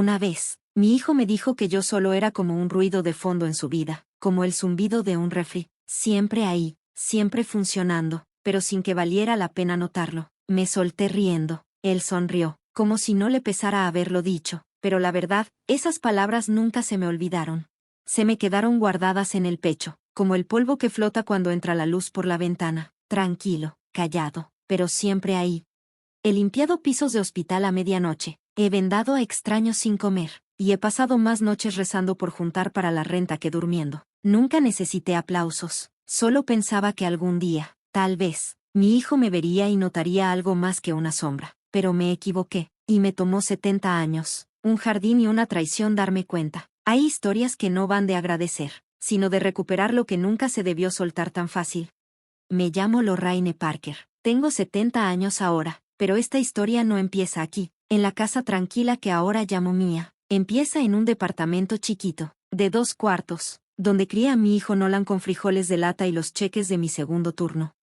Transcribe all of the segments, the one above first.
Una vez, mi hijo me dijo que yo solo era como un ruido de fondo en su vida, como el zumbido de un refri, siempre ahí, siempre funcionando, pero sin que valiera la pena notarlo. Me solté riendo. Él sonrió, como si no le pesara haberlo dicho, pero la verdad, esas palabras nunca se me olvidaron. Se me quedaron guardadas en el pecho, como el polvo que flota cuando entra la luz por la ventana, tranquilo, callado, pero siempre ahí. He limpiado pisos de hospital a medianoche, he vendado a extraños sin comer, y he pasado más noches rezando por juntar para la renta que durmiendo. Nunca necesité aplausos, solo pensaba que algún día, tal vez, mi hijo me vería y notaría algo más que una sombra. Pero me equivoqué, y me tomó 70 años, un jardín y una traición darme cuenta. Hay historias que no van de agradecer, sino de recuperar lo que nunca se debió soltar tan fácil. Me llamo Lorraine Parker. Tengo 70 años ahora, pero esta historia no empieza aquí, en la casa tranquila que ahora llamo mía. Empieza en un departamento chiquito, de 2 cuartos, donde crié a mi hijo Nolan con frijoles de lata y los cheques de mi segundo turno.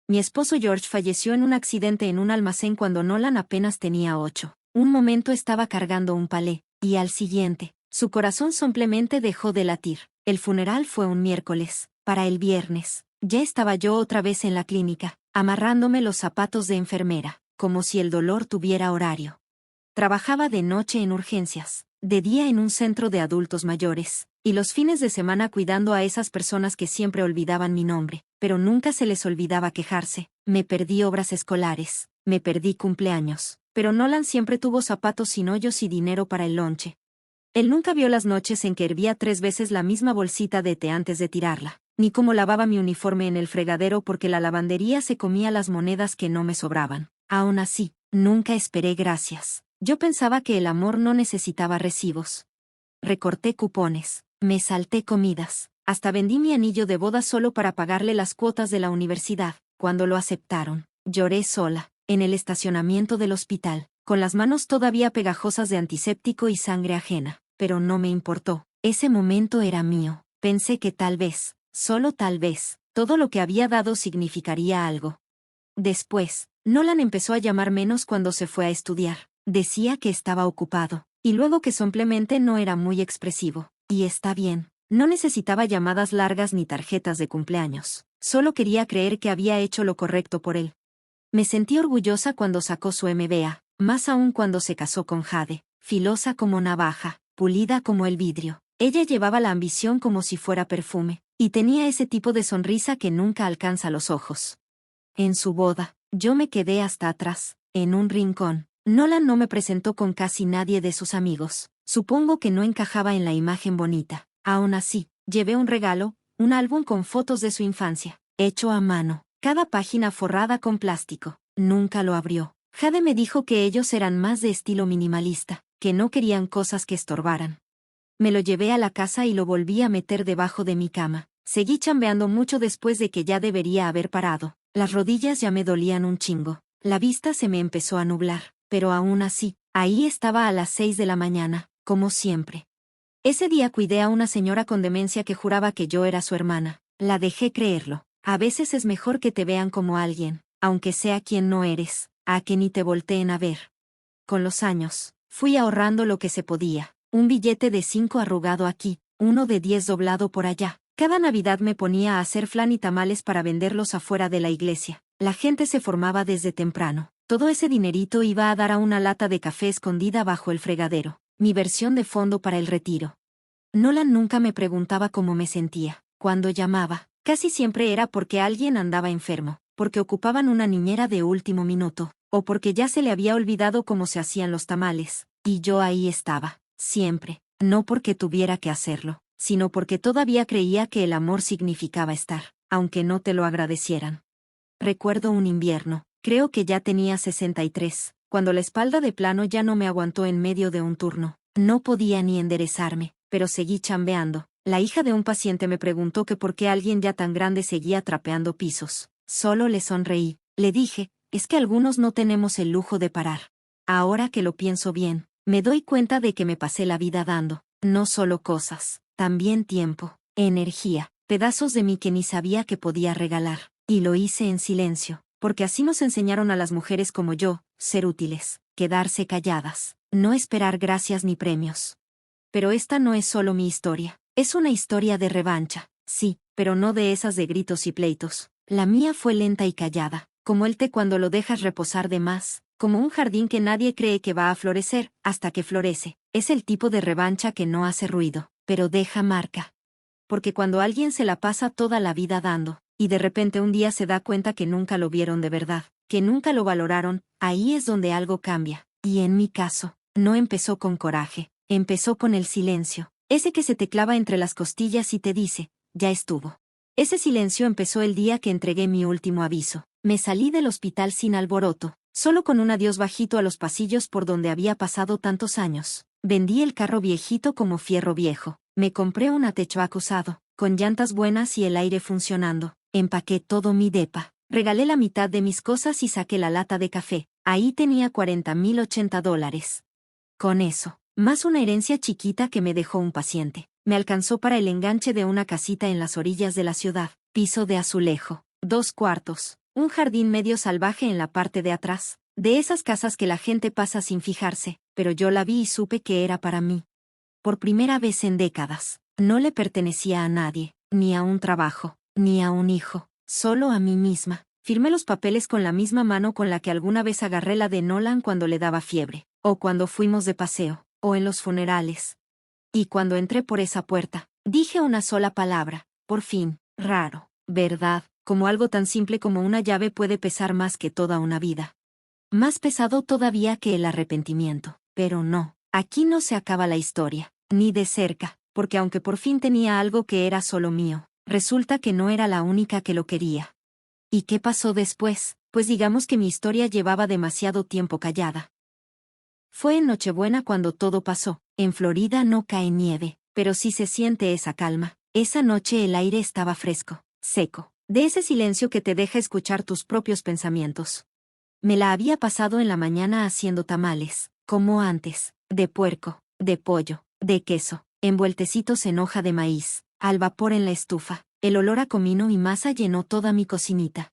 Mi esposo George falleció en un accidente en un almacén cuando Nolan apenas tenía 8. Un momento estaba cargando un palé, y al siguiente, su corazón simplemente dejó de latir. El funeral fue un miércoles. Para el viernes, ya estaba yo otra vez en la clínica, amarrándome los zapatos de enfermera, como si el dolor tuviera horario. Trabajaba de noche en urgencias, de día en un centro de adultos mayores, y los fines de semana cuidando a esas personas que siempre olvidaban mi nombre, pero nunca se les olvidaba quejarse. Me perdí obras escolares, me perdí cumpleaños, pero Nolan siempre tuvo zapatos sin hoyos y dinero para el lonche. Él nunca vio las noches en que hervía 3 veces la misma bolsita de té antes de tirarla, ni cómo lavaba mi uniforme en el fregadero porque la lavandería se comía las monedas que no me sobraban. Aún así, nunca esperé gracias. Yo pensaba que el amor no necesitaba recibos. Recorté cupones, me salté comidas, hasta vendí mi anillo de boda solo para pagarle las cuotas de la universidad. Cuando lo aceptaron, lloré sola, en el estacionamiento del hospital, con las manos todavía pegajosas de antiséptico y sangre ajena, pero no me importó. Ese momento era mío. Pensé que tal vez, solo tal vez, todo lo que había dado significaría algo. Después, Nolan empezó a llamar menos cuando se fue a estudiar. Decía que estaba ocupado, y luego que simplemente no era muy expresivo. Y está bien, no necesitaba llamadas largas ni tarjetas de cumpleaños. Solo quería creer que había hecho lo correcto por él. Me sentí orgullosa cuando sacó su MBA, más aún cuando se casó con Jade, filosa como navaja, pulida como el vidrio. Ella llevaba la ambición como si fuera perfume, y tenía ese tipo de sonrisa que nunca alcanza los ojos. En su boda, yo me quedé hasta atrás, en un rincón. Nolan no me presentó con casi nadie de sus amigos. Supongo que no encajaba en la imagen bonita. Aún así, llevé un regalo, un álbum con fotos de su infancia, hecho a mano, cada página forrada con plástico. Nunca lo abrió. Jade me dijo que ellos eran más de estilo minimalista, que no querían cosas que estorbaran. Me lo llevé a la casa y lo volví a meter debajo de mi cama. Seguí chambeando mucho después de que ya debería haber parado. Las rodillas ya me dolían un chingo. La vista se me empezó a nublar. Pero aún así, ahí estaba a las 6 de la mañana, como siempre. Ese día cuidé a una señora con demencia que juraba que yo era su hermana. La dejé creerlo. A veces es mejor que te vean como alguien, aunque sea quien no eres, a que ni te volteen a ver. Con los años, fui ahorrando lo que se podía. Un billete de 5 arrugado aquí, uno de 10 doblado por allá. Cada Navidad me ponía a hacer flan y tamales para venderlos afuera de la iglesia. La gente se formaba desde temprano. Todo ese dinerito iba a dar a una lata de café escondida bajo el fregadero, mi versión de fondo para el retiro. Nolan nunca me preguntaba cómo me sentía. Cuando llamaba, casi siempre era porque alguien andaba enfermo, porque ocupaban una niñera de último minuto, o porque ya se le había olvidado cómo se hacían los tamales. Y yo ahí estaba, siempre, no porque tuviera que hacerlo, sino porque todavía creía que el amor significaba estar, aunque no te lo agradecieran. Recuerdo un invierno. Creo que ya tenía 63, cuando la espalda de plano ya no me aguantó en medio de un turno. No podía ni enderezarme, pero seguí chambeando. La hija de un paciente me preguntó que por qué alguien ya tan grande seguía trapeando pisos. Solo le sonreí. Le dije, es que algunos no tenemos el lujo de parar. Ahora que lo pienso bien, me doy cuenta de que me pasé la vida dando, no solo cosas, también tiempo, energía, pedazos de mí que ni sabía que podía regalar. Y lo hice en silencio. Porque así nos enseñaron a las mujeres como yo, ser útiles, quedarse calladas, no esperar gracias ni premios. Pero esta no es solo mi historia. Es una historia de revancha, sí, pero no de esas de gritos y pleitos. La mía fue lenta y callada, como el té cuando lo dejas reposar de más, como un jardín que nadie cree que va a florecer, hasta que florece. Es el tipo de revancha que no hace ruido, pero deja marca. Porque cuando alguien se la pasa toda la vida dando, y de repente un día se da cuenta que nunca lo vieron de verdad, que nunca lo valoraron, ahí es donde algo cambia. Y en mi caso, no empezó con coraje, empezó con el silencio, ese que se te clava entre las costillas y te dice, ya estuvo. Ese silencio empezó el día que entregué mi último aviso. Me salí del hospital sin alboroto, solo con un adiós bajito a los pasillos por donde había pasado tantos años. Vendí el carro viejito como fierro viejo. Me compré un atechback usado, con llantas buenas y el aire funcionando. Empaqué todo mi depa. Regalé la mitad de mis cosas y saqué la lata de café. Ahí tenía $40,080. Con eso, más una herencia chiquita que me dejó un paciente, me alcanzó para el enganche de una casita en las orillas de la ciudad, piso de azulejo, 2 cuartos, un jardín medio salvaje en la parte de atrás, de esas casas que la gente pasa sin fijarse, pero yo la vi y supe que era para mí. Por primera vez en décadas, no le pertenecía a nadie, ni a un trabajo, ni a un hijo, solo a mí misma. Firmé los papeles con la misma mano con la que alguna vez agarré la de Nolan cuando le daba fiebre, o cuando fuimos de paseo, o en los funerales. Y cuando entré por esa puerta, dije una sola palabra, por fin, raro, ¿verdad? Como algo tan simple como una llave puede pesar más que toda una vida. Más pesado todavía que el arrepentimiento. Pero no, aquí no se acaba la historia, ni de cerca, porque aunque por fin tenía algo que era solo mío, resulta que no era la única que lo quería. ¿Y qué pasó después? Pues digamos que mi historia llevaba demasiado tiempo callada. Fue en Nochebuena cuando todo pasó. En Florida no cae nieve, pero sí se siente esa calma. Esa noche el aire estaba fresco, seco, de ese silencio que te deja escuchar tus propios pensamientos. Me la había pasado en la mañana haciendo tamales, como antes, de puerco, de pollo, de queso, envueltecitos en hoja de maíz, al vapor en la estufa. El olor a comino y masa llenó toda mi cocinita.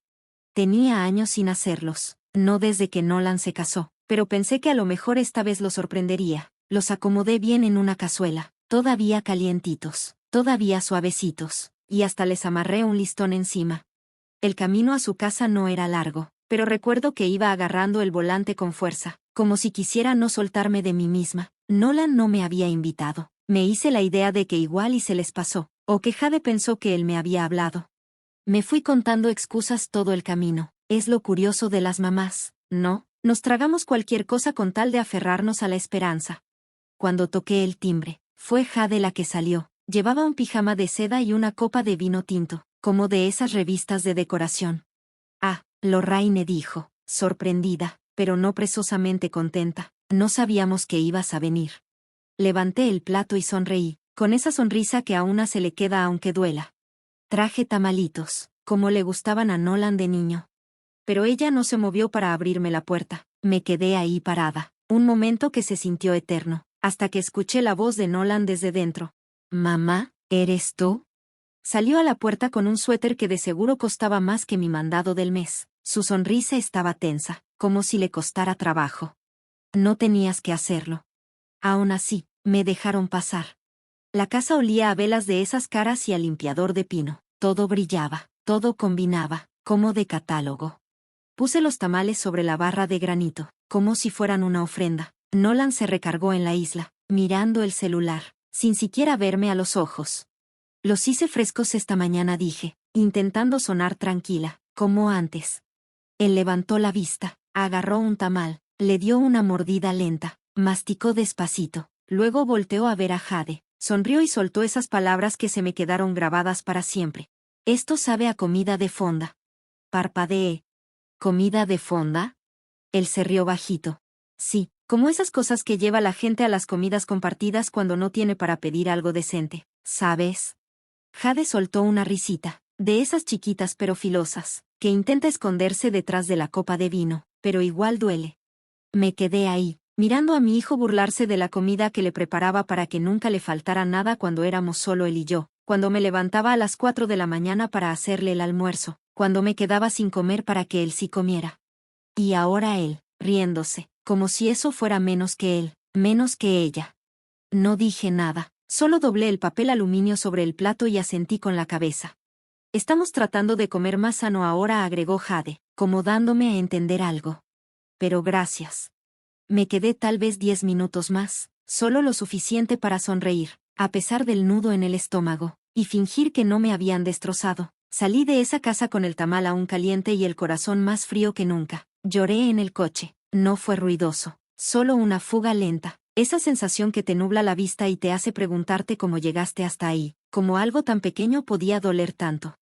Tenía años sin hacerlos, no desde que Nolan se casó, pero pensé que a lo mejor esta vez lo sorprendería. Los acomodé bien en una cazuela, todavía calientitos, todavía suavecitos, y hasta les amarré un listón encima. El camino a su casa no era largo, pero recuerdo que iba agarrando el volante con fuerza, como si quisiera no soltarme de mí misma. Nolan no me había invitado. Me hice la idea de que igual y se les pasó, o que Jade pensó que él me había hablado. Me fui contando excusas todo el camino. Es lo curioso de las mamás, ¿no? Nos tragamos cualquier cosa con tal de aferrarnos a la esperanza. Cuando toqué el timbre, fue Jade la que salió. Llevaba un pijama de seda y una copa de vino tinto, como de esas revistas de decoración. Ah, Lorraine dijo, sorprendida, pero no precisamente contenta. No sabíamos que ibas a venir. Levanté el plato y sonreí, con esa sonrisa que a una se le queda aunque duela. Traje tamalitos, como le gustaban a Nolan de niño. Pero ella no se movió para abrirme la puerta. Me quedé ahí parada, un momento que se sintió eterno, hasta que escuché la voz de Nolan desde dentro. «Mamá, ¿eres tú?» Salió a la puerta con un suéter que de seguro costaba más que mi mandado del mes. Su sonrisa estaba tensa, como si le costara trabajo. No tenías que hacerlo. Aún así, me dejaron pasar. La casa olía a velas de esas caras y a limpiador de pino. Todo brillaba, todo combinaba, como de catálogo. Puse los tamales sobre la barra de granito, como si fueran una ofrenda. Nolan se recargó en la isla, mirando el celular, sin siquiera verme a los ojos. Los hice frescos esta mañana, dije, intentando sonar tranquila, como antes. Él levantó la vista, agarró un tamal, le dio una mordida lenta, masticó despacito, luego volteó a ver a Jade, sonrió y soltó esas palabras que se me quedaron grabadas para siempre. Esto sabe a comida de fonda. Parpadeé. ¿Comida de fonda? Él se rió bajito. Sí, como esas cosas que lleva la gente a las comidas compartidas cuando no tiene para pedir algo decente, ¿sabes? Jade soltó una risita, de esas chiquitas pero filosas, que intenta esconderse detrás de la copa de vino, pero igual duele. Me quedé ahí, mirando a mi hijo burlarse de la comida que le preparaba para que nunca le faltara nada cuando éramos solo él y yo, cuando me levantaba a las 4 de la mañana para hacerle el almuerzo, cuando me quedaba sin comer para que él sí comiera. Y ahora él, riéndose, como si eso fuera menos que él, menos que ella. No dije nada, solo doblé el papel aluminio sobre el plato y asentí con la cabeza. Estamos tratando de comer más sano ahora, agregó Jade, como dándome a entender algo. Pero gracias. Me quedé tal vez 10 minutos más, solo lo suficiente para sonreír, a pesar del nudo en el estómago, y fingir que no me habían destrozado. Salí de esa casa con el tamal aún caliente y el corazón más frío que nunca. Lloré en el coche. No fue ruidoso, solo una fuga lenta. Esa sensación que te nubla la vista y te hace preguntarte cómo llegaste hasta ahí, cómo algo tan pequeño podía doler tanto.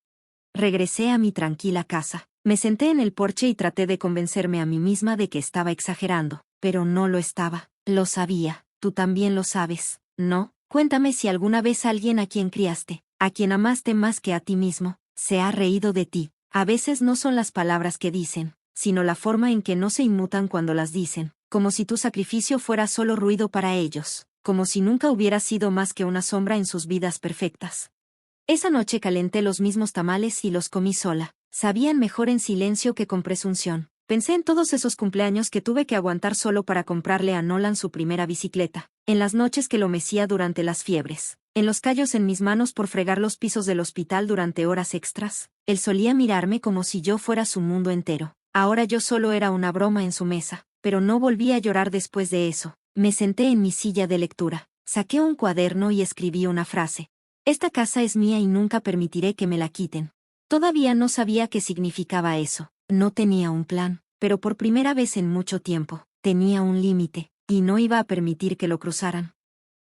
Regresé a mi tranquila casa. Me senté en el porche y traté de convencerme a mí misma de que estaba exagerando, pero no lo estaba. Lo sabía, tú también lo sabes, ¿no? Cuéntame si alguna vez alguien a quien criaste, a quien amaste más que a ti mismo, se ha reído de ti. A veces no son las palabras que dicen, sino la forma en que no se inmutan cuando las dicen, como si tu sacrificio fuera solo ruido para ellos, como si nunca hubieras sido más que una sombra en sus vidas perfectas. Esa noche calenté los mismos tamales y los comí sola. Sabían mejor en silencio que con presunción. Pensé en todos esos cumpleaños que tuve que aguantar solo para comprarle a Nolan su primera bicicleta, en las noches que lo mecía durante las fiebres, en los callos en mis manos por fregar los pisos del hospital durante horas extras. Él solía mirarme como si yo fuera su mundo entero. Ahora yo solo era una broma en su mesa, pero no volví a llorar después de eso. Me senté en mi silla de lectura, saqué un cuaderno y escribí una frase. Esta casa es mía y nunca permitiré que me la quiten. Todavía no sabía qué significaba eso. No tenía un plan, pero por primera vez en mucho tiempo, tenía un límite, y no iba a permitir que lo cruzaran.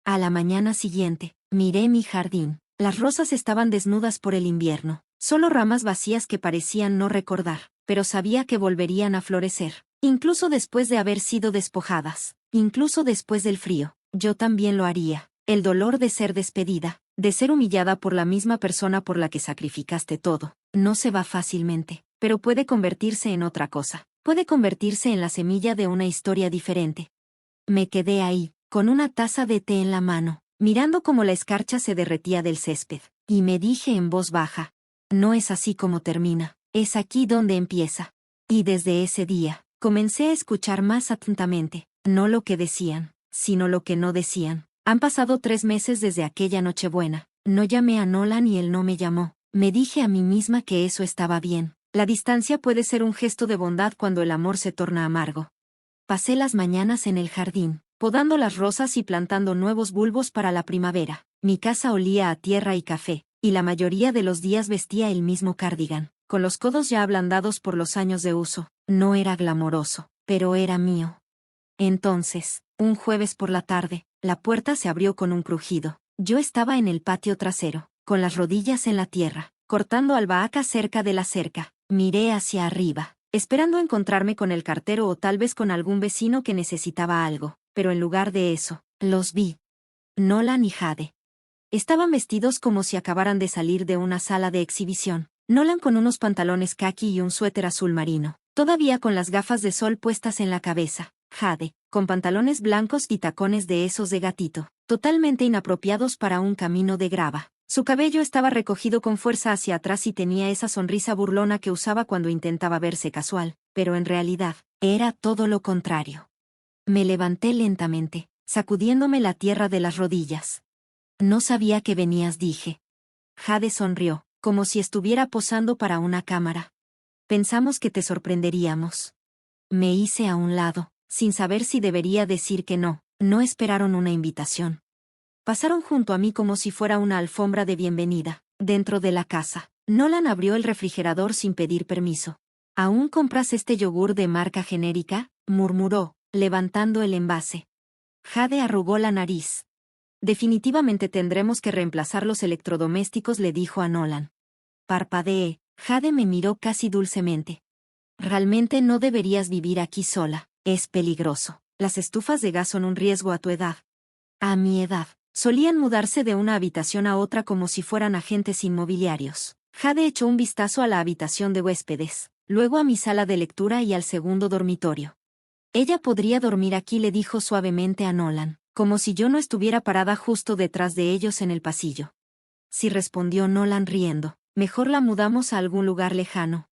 A la mañana siguiente, miré mi jardín. Las rosas estaban desnudas por el invierno, solo ramas vacías que parecían no recordar, pero sabía que volverían a florecer, incluso después de haber sido despojadas, incluso después del frío. Yo también lo haría. El dolor de ser despedida, de ser humillada por la misma persona por la que sacrificaste todo, no se va fácilmente, pero puede convertirse en otra cosa. Puede convertirse en la semilla de una historia diferente. Me quedé ahí, con una taza de té en la mano, mirando cómo la escarcha se derretía del césped, y me dije en voz baja: no es así como termina, es aquí donde empieza. Y desde ese día, comencé a escuchar más atentamente, no lo que decían, sino lo que no decían. Han pasado 3 meses desde aquella Nochebuena. No llamé a Nolan y él no me llamó. Me dije a mí misma que eso estaba bien. La distancia puede ser un gesto de bondad cuando el amor se torna amargo. Pasé las mañanas en el jardín, podando las rosas y plantando nuevos bulbos para la primavera. Mi casa olía a tierra y café, y la mayoría de los días vestía el mismo cardigan, con los codos ya ablandados por los años de uso. No era glamoroso, pero era mío. Entonces, un jueves por la tarde, la puerta se abrió con un crujido. Yo estaba en el patio trasero, con las rodillas en la tierra, cortando albahaca cerca de la cerca. Miré hacia arriba, esperando encontrarme con el cartero o tal vez con algún vecino que necesitaba algo, pero en lugar de eso, los vi. Nolan y Jade. Estaban vestidos como si acabaran de salir de una sala de exhibición. Nolan con unos pantalones caqui y un suéter azul marino, todavía con las gafas de sol puestas en la cabeza. Jade, con pantalones blancos y tacones de esos de gatito, totalmente inapropiados para un camino de grava. Su cabello estaba recogido con fuerza hacia atrás y tenía esa sonrisa burlona que usaba cuando intentaba verse casual, pero en realidad, era todo lo contrario. Me levanté lentamente, sacudiéndome la tierra de las rodillas. No sabía que venías, dije. Jade sonrió, como si estuviera posando para una cámara. Pensamos que te sorprenderíamos. Me hice a un lado, sin saber si debería decir que no. No esperaron una invitación. Pasaron junto a mí como si fuera una alfombra de bienvenida. Dentro de la casa, Nolan abrió el refrigerador sin pedir permiso. ¿Aún compras este yogur de marca genérica?, murmuró, levantando el envase. Jade arrugó la nariz. Definitivamente tendremos que reemplazar los electrodomésticos, le dijo a Nolan. Parpadeé. Jade me miró casi dulcemente. Realmente no deberías vivir aquí sola, es peligroso. Las estufas de gas son un riesgo a tu edad. A mi edad, solían mudarse de una habitación a otra como si fueran agentes inmobiliarios. Jade echó un vistazo a la habitación de huéspedes, luego a mi sala de lectura y al segundo dormitorio. Ella podría dormir aquí, le dijo suavemente a Nolan, como si yo no estuviera parada justo detrás de ellos en el pasillo. Sí, respondió Nolan riendo, mejor la mudamos a algún lugar lejano.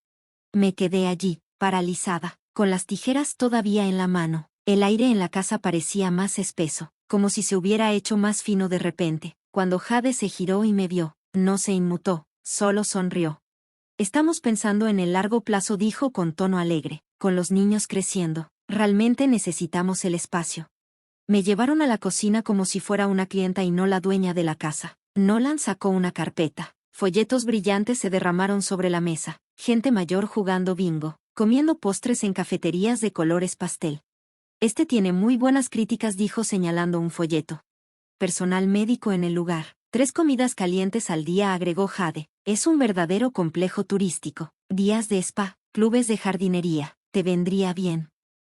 Me quedé allí, paralizada, con las tijeras todavía en la mano. El aire en la casa parecía más espeso, como si se hubiera hecho más fino de repente. Cuando Jade se giró y me vio, no se inmutó, solo sonrió. Estamos pensando en el largo plazo, dijo con tono alegre, con los niños creciendo. Realmente necesitamos el espacio. Me llevaron a la cocina como si fuera una clienta y no la dueña de la casa. Nolan sacó una carpeta. Folletos brillantes se derramaron sobre la mesa. Gente mayor jugando bingo, comiendo postres en cafeterías de colores pastel. Este tiene muy buenas críticas, dijo señalando un folleto. Personal médico en el lugar. 3 comidas calientes al día, agregó Jade. Es un verdadero complejo turístico. Días de spa, clubes de jardinería. Te vendría bien.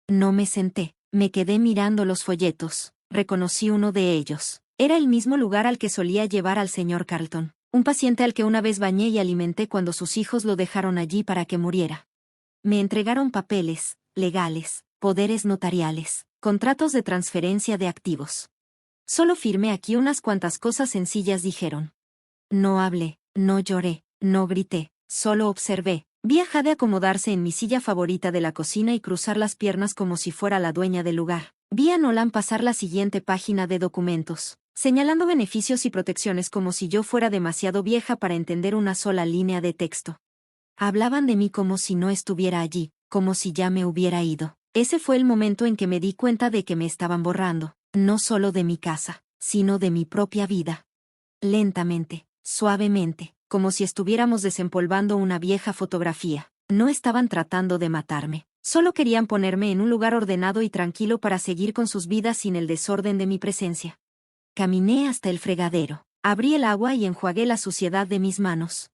No me senté. Me quedé mirando los folletos. Reconocí uno de ellos. Era el mismo lugar al que solía llevar al señor Carlton. Un paciente al que una vez bañé y alimenté cuando sus hijos lo dejaron allí para que muriera. Me entregaron papeles, legales, poderes notariales, contratos de transferencia de activos. Solo firmé aquí unas cuantas cosas sencillas, dijeron. No hablé, no lloré, no grité, solo observé. Vi a Jade acomodarse en mi silla favorita de la cocina y cruzar las piernas como si fuera la dueña del lugar. Vi a Nolan pasar la siguiente página de documentos, señalando beneficios y protecciones como si yo fuera demasiado vieja para entender una sola línea de texto. Hablaban de mí como si no estuviera allí, como si ya me hubiera ido. Ese fue el momento en que me di cuenta de que me estaban borrando, no solo de mi casa, sino de mi propia vida. Lentamente, suavemente, como si estuviéramos desempolvando una vieja fotografía. No estaban tratando de matarme, solo querían ponerme en un lugar ordenado y tranquilo para seguir con sus vidas sin el desorden de mi presencia. Caminé hasta el fregadero, abrí el agua y enjuagué la suciedad de mis manos.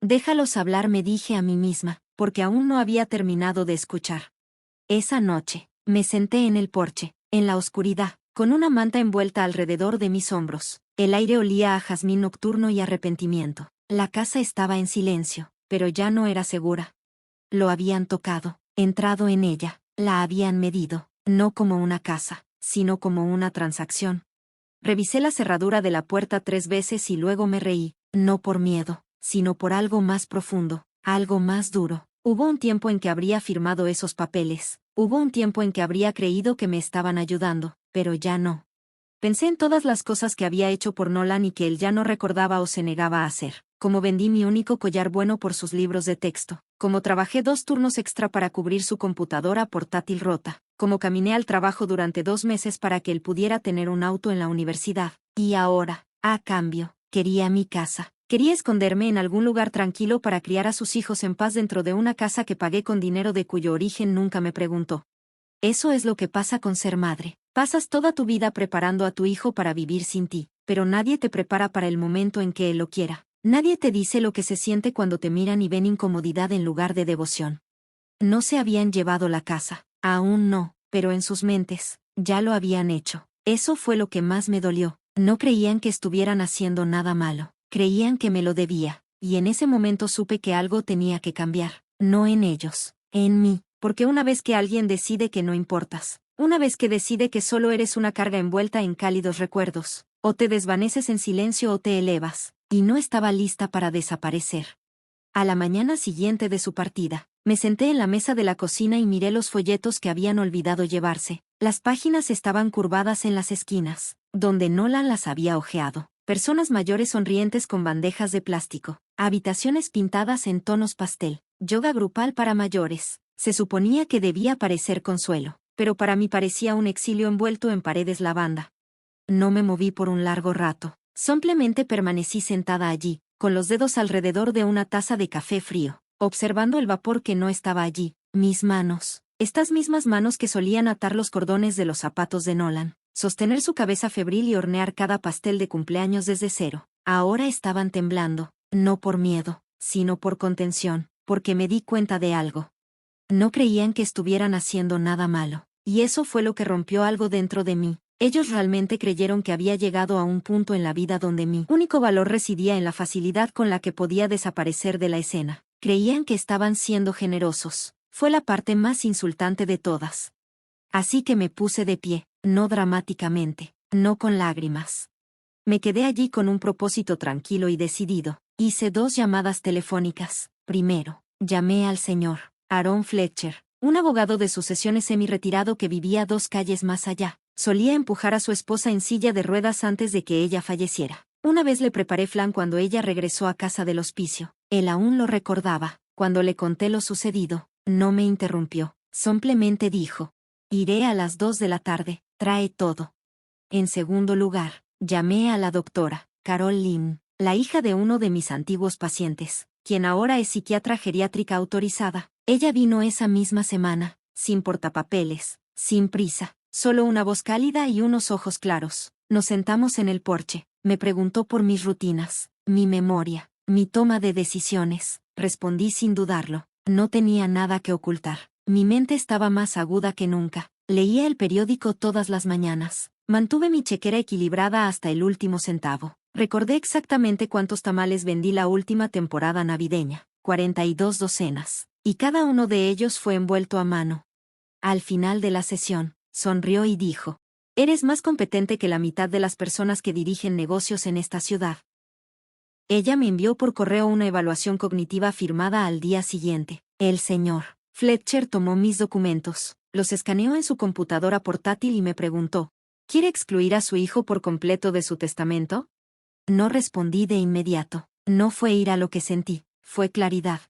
Déjalos hablar, me dije a mí misma, porque aún no había terminado de escuchar. Esa noche, me senté en el porche, en la oscuridad, con una manta envuelta alrededor de mis hombros. El aire olía a jazmín nocturno y arrepentimiento. La casa estaba en silencio, pero ya no era segura. Lo habían tocado, entrado en ella, la habían medido, no como una casa, sino como una transacción. Revisé la cerradura de la puerta 3 veces y luego me reí, no por miedo, sino por algo más profundo, algo más duro. Hubo un tiempo en que habría firmado esos papeles, hubo un tiempo en que habría creído que me estaban ayudando, pero ya no. Pensé en todas las cosas que había hecho por Nolan y que él ya no recordaba o se negaba a hacer, como vendí mi único collar bueno por sus libros de texto, como trabajé 2 turnos extra para cubrir su computadora portátil rota, como caminé al trabajo durante 2 meses para que él pudiera tener un auto en la universidad, y ahora, a cambio, quería mi casa. Quería esconderme en algún lugar tranquilo para criar a sus hijos en paz dentro de una casa que pagué con dinero de cuyo origen nunca me preguntó. Eso es lo que pasa con ser madre. Pasas toda tu vida preparando a tu hijo para vivir sin ti, pero nadie te prepara para el momento en que él lo quiera. Nadie te dice lo que se siente cuando te miran y ven incomodidad en lugar de devoción. No se habían llevado la casa, aún no, pero en sus mentes, ya lo habían hecho. Eso fue lo que más me dolió. No creían que estuvieran haciendo nada malo. Creían que me lo debía, y en ese momento supe que algo tenía que cambiar, no en ellos, en mí, porque una vez que alguien decide que no importas, una vez que decide que solo eres una carga envuelta en cálidos recuerdos, o te desvaneces en silencio o te elevas, y no estaba lista para desaparecer. A la mañana siguiente de su partida, me senté en la mesa de la cocina y miré los folletos que habían olvidado llevarse. Las páginas estaban curvadas en las esquinas, donde Nolan las había hojeado. Personas mayores sonrientes con bandejas de plástico, habitaciones pintadas en tonos pastel, yoga grupal para mayores. Se suponía que debía parecer consuelo, pero para mí parecía un exilio envuelto en paredes lavanda. No me moví por un largo rato, simplemente permanecí sentada allí, con los dedos alrededor de una taza de café frío, observando el vapor que no estaba allí. Mis manos, estas mismas manos que solían atar los cordones de los zapatos de Nolan, sostener su cabeza febril y hornear cada pastel de cumpleaños desde cero, ahora estaban temblando, no por miedo, sino por contención, porque me di cuenta de algo. No creían que estuvieran haciendo nada malo, y eso fue lo que rompió algo dentro de mí. Ellos realmente creyeron que había llegado a un punto en la vida donde mi único valor residía en la facilidad con la que podía desaparecer de la escena. Creían que estaban siendo generosos. Fue la parte más insultante de todas. Así que me puse de pie, no dramáticamente, no con lágrimas. Me quedé allí con un propósito tranquilo y decidido. Hice 2 llamadas telefónicas. Primero, llamé al señor Aaron Fletcher, Un abogado de sucesiones semi-retirado que vivía 2 calles más allá. Solía empujar a su esposa en silla de ruedas antes de que ella falleciera. Una vez le preparé flan cuando ella regresó a casa del hospicio. Él aún lo recordaba. Cuando le conté lo sucedido, no me interrumpió. Simplemente dijo: iré a las 2 de la tarde, trae todo. En segundo lugar, llamé a la doctora Carol Lynn, la hija de uno de mis antiguos pacientes, quien ahora es psiquiatra geriátrica autorizada. Ella vino esa misma semana, sin portapapeles, sin prisa, solo una voz cálida y unos ojos claros. Nos sentamos en el porche, me preguntó por mis rutinas, mi memoria, mi toma de decisiones. Respondí sin dudarlo, no tenía nada que ocultar. Mi mente estaba más aguda que nunca. Leía el periódico todas las mañanas. Mantuve mi chequera equilibrada hasta el último centavo. Recordé exactamente cuántos tamales vendí la última temporada navideña, 42 docenas, y cada uno de ellos fue envuelto a mano. Al final de la sesión, sonrió y dijo: eres más competente que la mitad de las personas que dirigen negocios en esta ciudad. Ella me envió por correo una evaluación cognitiva firmada al día siguiente. El señor Fletcher tomó mis documentos, los escaneó en su computadora portátil y me preguntó: ¿quiere excluir a su hijo por completo de su testamento? No respondí de inmediato. No fue ira lo que sentí, fue claridad.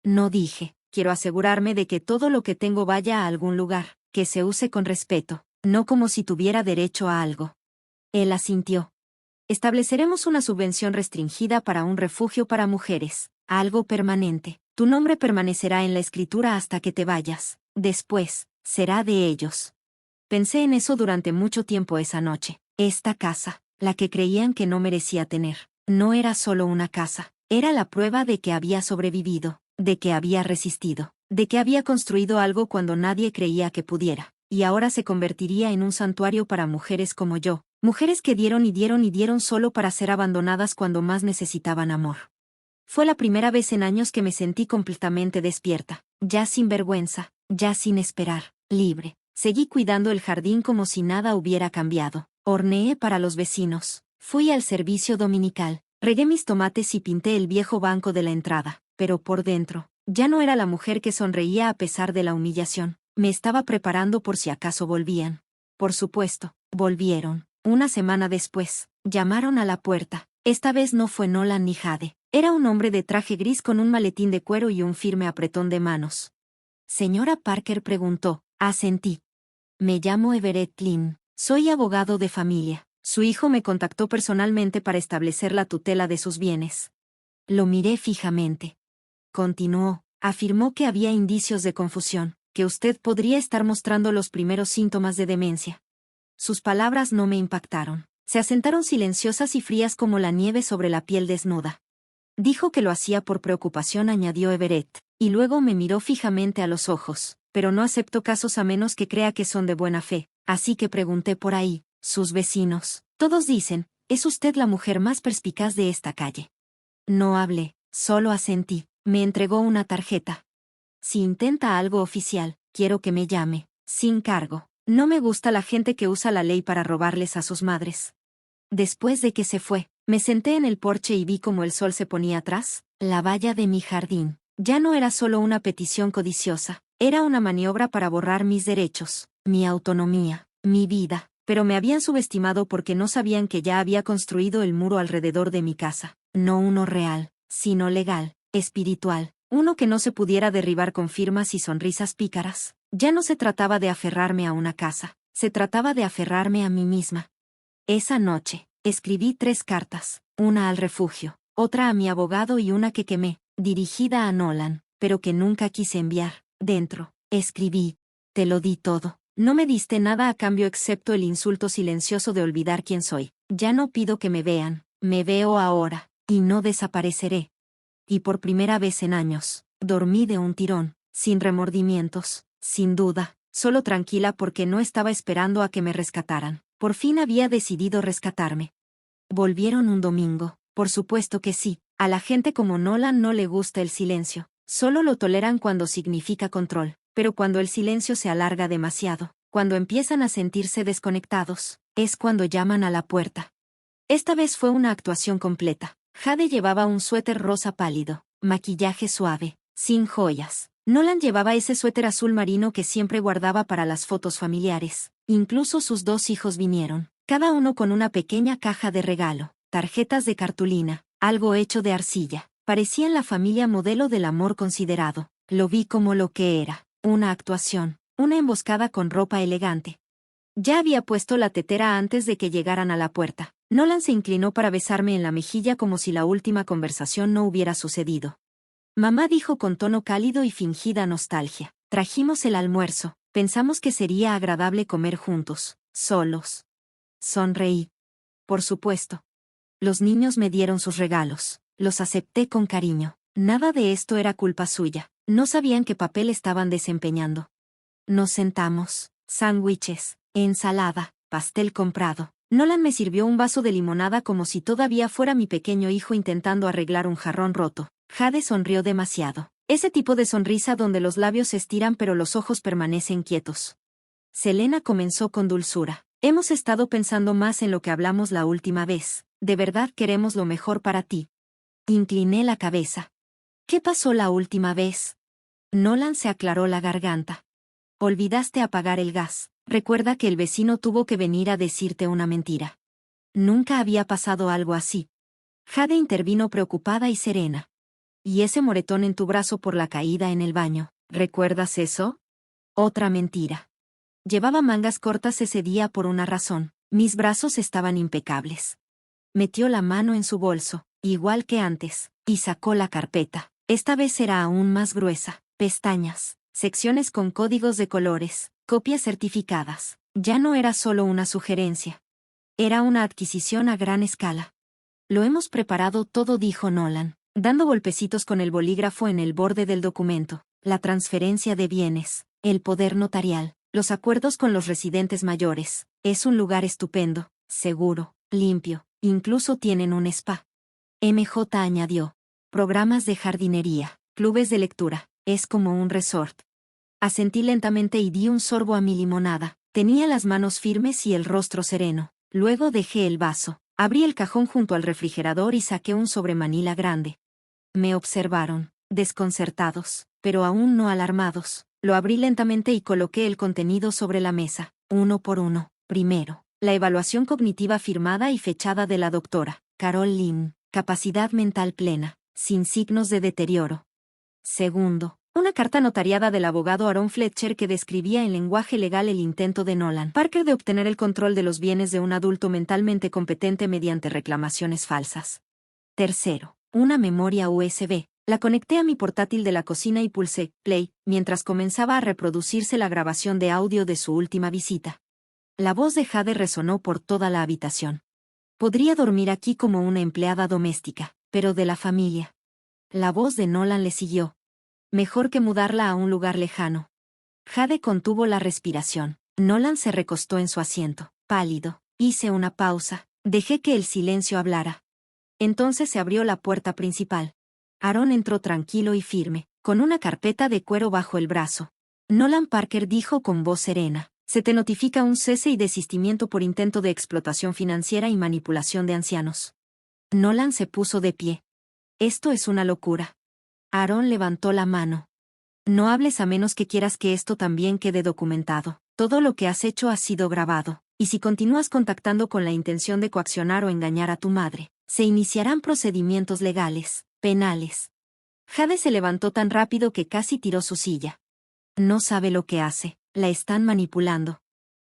No dije: quiero asegurarme de que todo lo que tengo vaya a algún lugar, que se use con respeto, no como si tuviera derecho a algo. Él asintió. Estableceremos una subvención restringida para un refugio para mujeres, algo permanente. Tu nombre permanecerá en la escritura hasta que te vayas. Después, será de ellos. Pensé en eso durante mucho tiempo esa noche. Esta casa, la que creían que no merecía tener, no era solo una casa, era la prueba de que había sobrevivido, de que había resistido, de que había construido algo cuando nadie creía que pudiera, y ahora se convertiría en un santuario para mujeres como yo. Mujeres que dieron y dieron y dieron solo para ser abandonadas cuando más necesitaban amor. Fue la primera vez en años que me sentí completamente despierta, ya sin vergüenza, ya sin esperar, libre. Seguí cuidando el jardín como si nada hubiera cambiado. Horneé para los vecinos. Fui al servicio dominical. Regué mis tomates y pinté el viejo banco de la entrada. Pero por dentro, ya no era la mujer que sonreía a pesar de la humillación. Me estaba preparando por si acaso volvían. Por supuesto, volvieron. Una semana después, llamaron a la puerta. Esta vez no fue Nolan ni Jade. Era un hombre de traje gris con un maletín de cuero y un firme apretón de manos. Señora Parker preguntó. Asentí. Me llamo Everett Lynn. Soy abogado de familia. Su hijo me contactó personalmente para establecer la tutela de sus bienes. Lo miré fijamente. Continuó. Afirmó que había indicios de confusión, que usted podría estar mostrando los primeros síntomas de demencia. Sus palabras no me impactaron. Se asentaron silenciosas y frías como la nieve sobre la piel desnuda. Dijo que lo hacía por preocupación, añadió Everett, y luego me miró fijamente a los ojos. Pero no acepto casos a menos que crea que son de buena fe, así que pregunté por ahí. Sus vecinos, todos dicen, es usted la mujer más perspicaz de esta calle. No hablé, solo asentí. Me entregó una tarjeta. Si intenta algo oficial, quiero que me llame, sin cargo. No me gusta la gente que usa la ley para robarles a sus madres. Después de que se fue, me senté en el porche y vi cómo el sol se ponía atrás. La valla de mi jardín ya no era solo una petición codiciosa, era una maniobra para borrar mis derechos, mi autonomía, mi vida, pero me habían subestimado porque no sabían que ya había construido el muro alrededor de mi casa, no uno real, sino legal, espiritual, uno que no se pudiera derribar con firmas y sonrisas pícaras. Ya no se trataba de aferrarme a una casa, se trataba de aferrarme a mí misma. Esa noche, escribí 3 cartas, una al refugio, otra a mi abogado y una que quemé, dirigida a Nolan, pero que nunca quise enviar. Dentro, escribí: te lo di todo. No me diste nada a cambio excepto el insulto silencioso de olvidar quién soy. Ya no pido que me vean, me veo ahora, y no desapareceré. Y por primera vez en años, dormí de un tirón, sin remordimientos, sin duda, solo tranquila porque no estaba esperando a que me rescataran. Por fin había decidido rescatarme. Volvieron un domingo, por supuesto que sí. A la gente como Nolan no le gusta el silencio. Solo lo toleran cuando significa control, pero cuando el silencio se alarga demasiado, cuando empiezan a sentirse desconectados, es cuando llaman a la puerta. Esta vez fue una actuación completa. Jade llevaba un suéter rosa pálido, maquillaje suave, sin joyas, Nolan llevaba ese suéter azul marino que siempre guardaba para las fotos familiares. Incluso sus 2 hijos vinieron, cada uno con una pequeña caja de regalo, tarjetas de cartulina, algo hecho de arcilla. Parecían la familia modelo del amor considerado. Lo vi como lo que era, una actuación, una emboscada con ropa elegante. Ya había puesto la tetera antes de que llegaran a la puerta. Nolan se inclinó para besarme en la mejilla como si la última conversación no hubiera sucedido. Mamá dijo con tono cálido y fingida nostalgia. Trajimos el almuerzo, pensamos que sería agradable comer juntos, solos. Sonreí. Por supuesto. Los niños me dieron sus regalos. Los acepté con cariño. Nada de esto era culpa suya. No sabían qué papel estaban desempeñando. Nos sentamos. Sándwiches, ensalada, pastel comprado. Nolan me sirvió un vaso de limonada como si todavía fuera mi pequeño hijo intentando arreglar un jarrón roto. Jade sonrió demasiado. Ese tipo de sonrisa donde los labios se estiran pero los ojos permanecen quietos. Selena comenzó con dulzura. Hemos estado pensando más en lo que hablamos la última vez. De verdad queremos lo mejor para ti. Incliné la cabeza. ¿Qué pasó la última vez? Nolan se aclaró la garganta. Olvidaste apagar el gas. Recuerda que el vecino tuvo que venir a decirte una mentira. Nunca había pasado algo así. Jade intervino preocupada y serena. ¿Y ese moretón en tu brazo por la caída en el baño? ¿Recuerdas eso? Otra mentira. Llevaba mangas cortas ese día por una razón. Mis brazos estaban impecables. Metió la mano en su bolso, igual que antes, y sacó la carpeta. Esta vez era aún más gruesa. Pestañas, secciones con códigos de colores, copias certificadas. Ya no era solo una sugerencia. Era una adquisición a gran escala. Lo hemos preparado todo, dijo Nolan, dando golpecitos con el bolígrafo en el borde del documento. La transferencia de bienes, el poder notarial, los acuerdos con los residentes mayores. Es un lugar estupendo, seguro, limpio, incluso tienen un spa. MJ añadió. Programas de jardinería, clubes de lectura, es como un resort. Asentí lentamente y di un sorbo a mi limonada. Tenía las manos firmes y el rostro sereno. Luego dejé el vaso. Abrí el cajón junto al refrigerador y saqué un sobremanila grande. Me observaron, desconcertados, pero aún no alarmados. Lo abrí lentamente y coloqué el contenido sobre la mesa, uno por uno. Primero, la evaluación cognitiva firmada y fechada de la doctora Carol Lynn, capacidad mental plena, sin signos de deterioro. Segundo, una carta notariada del abogado Aaron Fletcher que describía en lenguaje legal el intento de Nolan Parker de obtener el control de los bienes de un adulto mentalmente competente mediante reclamaciones falsas. Tercero, una memoria USB. La conecté a mi portátil de la cocina y pulsé play mientras comenzaba a reproducirse la grabación de audio de su última visita. La voz de Jade resonó por toda la habitación. Podría dormir aquí como una empleada doméstica, pero de la familia. La voz de Nolan le siguió. Mejor que mudarla a un lugar lejano. Jade contuvo la respiración. Nolan se recostó en su asiento, pálido. Hice una pausa. Dejé que el silencio hablara. Entonces se abrió la puerta principal. Aaron entró tranquilo y firme, con una carpeta de cuero bajo el brazo. Nolan Parker dijo con voz serena. Se te notifica un cese y desistimiento por intento de explotación financiera y manipulación de ancianos. Nolan se puso de pie. Esto es una locura. Aaron levantó la mano. No hables a menos que quieras que esto también quede documentado. Todo lo que has hecho ha sido grabado, y si continúas contactando con la intención de coaccionar o engañar a tu madre, se iniciarán procedimientos legales, penales. Jade se levantó tan rápido que casi tiró su silla. No sabe lo que hace, la están manipulando.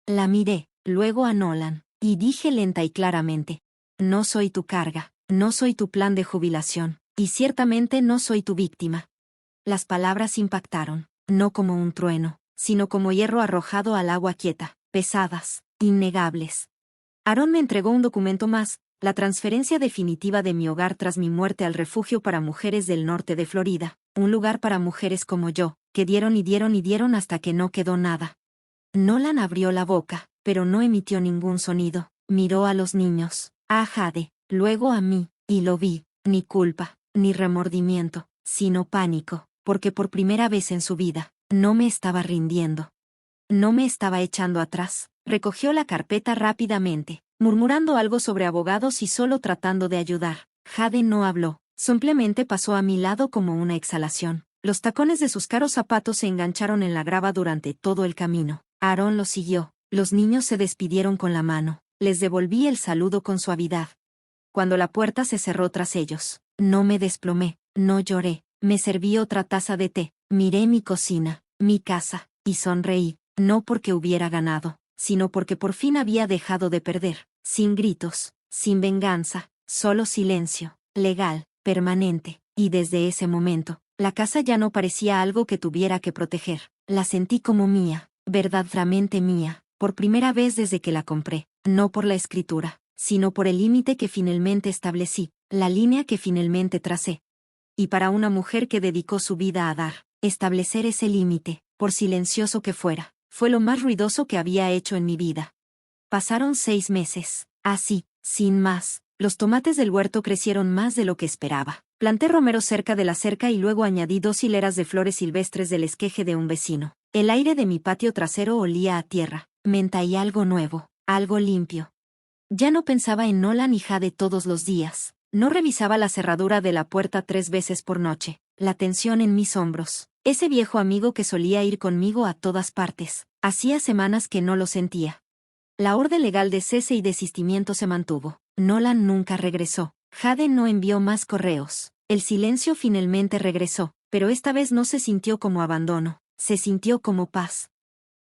La miré, luego a Nolan, y dije lenta y claramente. No soy tu carga, no soy tu plan de jubilación, y ciertamente no soy tu víctima. Las palabras impactaron, no como un trueno, sino como hierro arrojado al agua quieta, pesadas, innegables. Aaron me entregó un documento más, la transferencia definitiva de mi hogar tras mi muerte al refugio para mujeres del norte de Florida, un lugar para mujeres como yo, que dieron y dieron y dieron hasta que no quedó nada. Nolan abrió la boca, pero no emitió ningún sonido. Miró a los niños, a Jade, luego a mí, y lo vi, ni culpa, ni remordimiento, sino pánico, porque por primera vez en su vida, no me estaba rindiendo. No me estaba echando atrás. Recogió la carpeta rápidamente, murmurando algo sobre abogados y solo tratando de ayudar. Jade no habló, simplemente pasó a mi lado como una exhalación. Los tacones de sus caros zapatos se engancharon en la grava durante todo el camino. Aarón los siguió. Los niños se despidieron con la mano. Les devolví el saludo con suavidad. Cuando la puerta se cerró tras ellos, no me desplomé, no lloré. Me serví otra taza de té. Miré mi cocina, mi casa, y sonreí, no porque hubiera ganado, sino porque por fin había dejado de perder. Sin gritos, sin venganza, solo silencio, legal, permanente. Y desde ese momento, la casa ya no parecía algo que tuviera que proteger. La sentí como mía, verdaderamente mía, por primera vez desde que la compré, no por la escritura, sino por el límite que finalmente establecí, la línea que finalmente tracé. Y para una mujer que dedicó su vida a dar, establecer ese límite, por silencioso que fuera, fue lo más ruidoso que había hecho en mi vida. Pasaron 6 meses, así, sin más. Los tomates del huerto crecieron más de lo que esperaba. Planté romero cerca de la cerca y luego añadí 2 hileras de flores silvestres del esqueje de un vecino. El aire de mi patio trasero olía a tierra, menta y algo nuevo, algo limpio. Ya no pensaba en Nolan y Jade todos los días. No revisaba la cerradura de la puerta 3 veces por noche. La tensión en mis hombros. Ese viejo amigo que solía ir conmigo a todas partes. Hacía semanas que no lo sentía. La orden legal de cese y desistimiento se mantuvo. Nolan nunca regresó. Jade no envió más correos. El silencio finalmente regresó, pero esta vez no se sintió como abandono, se sintió como paz.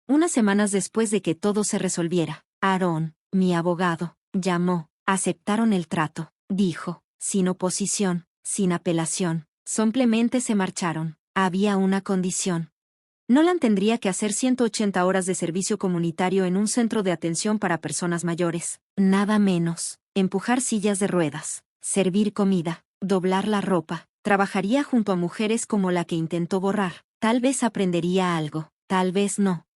Unas semanas después de que todo se resolviera, Aarón, mi abogado, llamó. Aceptaron el trato, dijo, sin oposición, sin apelación. Simplemente se marcharon. Había una condición. Nolan tendría que hacer 180 horas de servicio comunitario en un centro de atención para personas mayores. Nada menos. Empujar sillas de ruedas, servir comida, doblar la ropa. Trabajaría junto a mujeres como la que intentó borrar. Tal vez aprendería algo, tal vez no.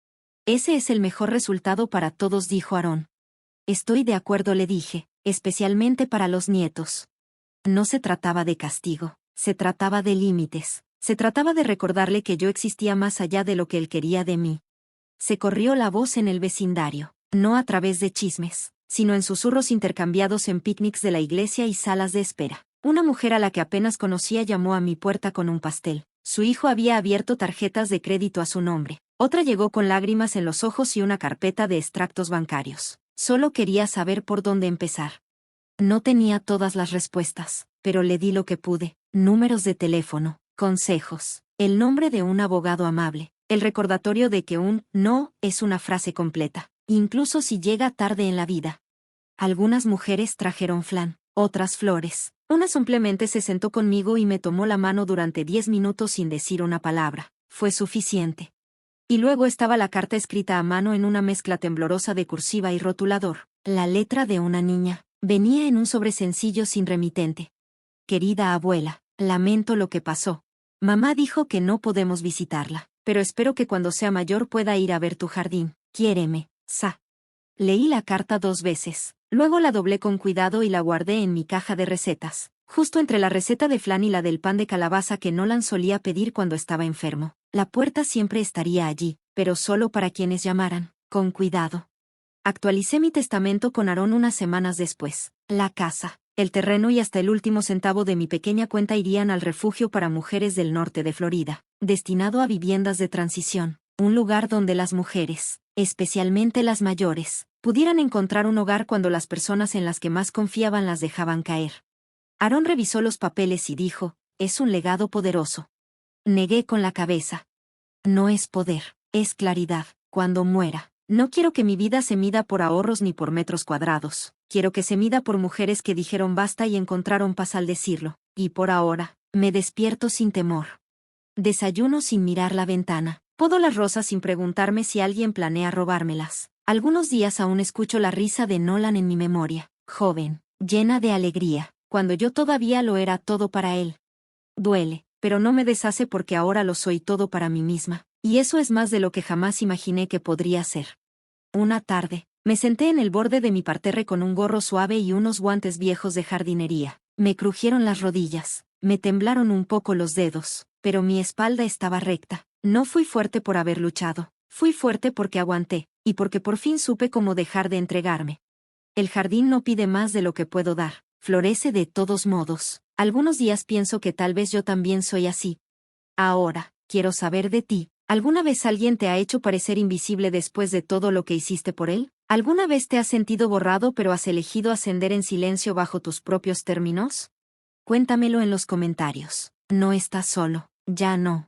Ese es el mejor resultado para todos, dijo Aarón. Estoy de acuerdo, le dije, especialmente para los nietos. No se trataba de castigo, se trataba de límites. Se trataba de recordarle que yo existía más allá de lo que él quería de mí. Se corrió la voz en el vecindario, no a través de chismes, sino en susurros intercambiados en picnics de la iglesia y salas de espera. Una mujer a la que apenas conocía llamó a mi puerta con un pastel. Su hijo había abierto tarjetas de crédito a su nombre. Otra llegó con lágrimas en los ojos y una carpeta de extractos bancarios. Solo quería saber por dónde empezar. No tenía todas las respuestas, pero le di lo que pude. Números de teléfono, consejos, el nombre de un abogado amable, el recordatorio de que un no es una frase completa, incluso si llega tarde en la vida. Algunas mujeres trajeron flan, otras flores. Una simplemente se sentó conmigo y me tomó la mano durante 10 minutos sin decir una palabra. Fue suficiente. Y luego estaba la carta escrita a mano en una mezcla temblorosa de cursiva y rotulador. La letra de una niña. Venía en un sobre sencillo sin remitente. Querida abuela, lamento lo que pasó. Mamá dijo que no podemos visitarla, pero espero que cuando sea mayor pueda ir a ver tu jardín. Quiéreme, Sa. Leí la carta 2 veces. Luego la doblé con cuidado y la guardé en mi caja de recetas, justo entre la receta de flan y la del pan de calabaza que Nolan solía pedir cuando estaba enfermo. La puerta siempre estaría allí, pero solo para quienes llamaran, con cuidado. Actualicé mi testamento con Aarón unas semanas después. La casa, el terreno y hasta el último centavo de mi pequeña cuenta irían al refugio para mujeres del norte de Florida, destinado a viviendas de transición, un lugar donde las mujeres, especialmente las mayores, pudieran encontrar un hogar cuando las personas en las que más confiaban las dejaban caer. Aarón revisó los papeles y dijo, es un legado poderoso. Negué con la cabeza. No es poder, es claridad. Cuando muera, no quiero que mi vida se mida por ahorros ni por metros cuadrados. Quiero que se mida por mujeres que dijeron basta y encontraron paz al decirlo. Y por ahora, me despierto sin temor. Desayuno sin mirar la ventana. Podo las rosas sin preguntarme si alguien planea robármelas. Algunos días aún escucho la risa de Nolan en mi memoria, joven, llena de alegría, cuando yo todavía lo era todo para él. Duele, pero no me deshace porque ahora lo soy todo para mí misma, y eso es más de lo que jamás imaginé que podría ser. Una tarde, me senté en el borde de mi parterre con un gorro suave y unos guantes viejos de jardinería. Me crujieron las rodillas, me temblaron un poco los dedos, pero mi espalda estaba recta. No fui fuerte por haber luchado, fui fuerte porque aguanté, y porque por fin supe cómo dejar de entregarme. El jardín no pide más de lo que puedo dar, florece de todos modos. Algunos días pienso que tal vez yo también soy así. Ahora, quiero saber de ti. ¿Alguna vez alguien te ha hecho parecer invisible después de todo lo que hiciste por él? ¿Alguna vez te has sentido borrado pero has elegido ascender en silencio bajo tus propios términos? Cuéntamelo en los comentarios. No estás solo. Ya no.